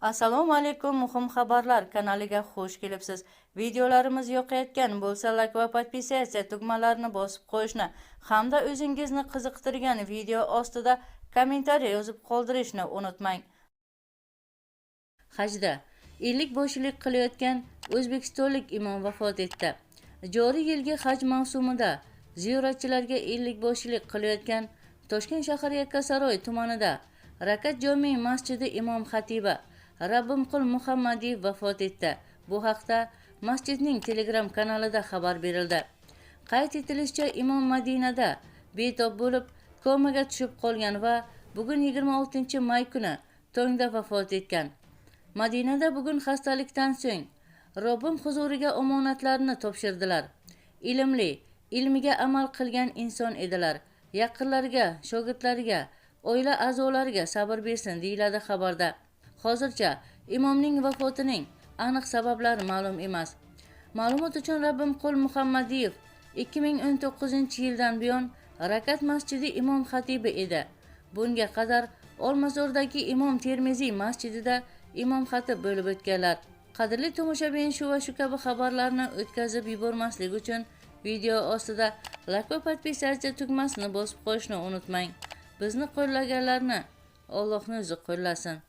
Assalomu alaykum, muhim xabarlar kanaliga xush kelibsiz. Videolarimiz yoqayotgan bo'lsa, like va podpisatsiya tugmalarini bosib qo'yishni hamda o'zingizni qiziqtirgan video ostida kommentariy yozib qoldirishni unutmang. Hajda 50 boshchilik qilayotgan o'zbekistonlik imom vafot etdi. Joriy yilgi haj mavsumida ziyoratchilarga 50 boshchilik qilayotgan Toshkent shahar Yakkasaroy tumanida Rakat jome masjidi imom xatibi Rabbimqul Muhammadiyev vafot etdi. Bu haqda masjidning Telegram kanalida xabar berildi. Qayd etilishicha, imom Madinada betob bo'lib, komaga tushib qolgan va bugun 26 may kuni tongda vafot etgan. Madinada bugun xastalikdan so'ng Robbim huzuriga omonatlarni topshirdilar. Ilmli, ilmiga amal qilgan inson edilar. Yaqinlariga, shogirdlariga, oila a'zolariga sabr bersin, deyiladi xabarda. Hozircha imomning vafotining aniq sabablari ma'lum emas. Ma'lumot uchun Rabbimqul Muhammadiyev 2019-yildan buyon Rakat masjidi imom xatibi edi. Bunga qadar Olmazordagi Imom Termiziy masjidida imom xatib bo'lib o'tganlar. Qadrli tomoshabin, shu va shu kabi xabarlarni o'tkazib yubormaslik uchun video ostida like va podpisatsiya tugmasini bosib qo'yishni unutmang. Bizni qo'llaganlarni Allohning o'zi qo'llasin.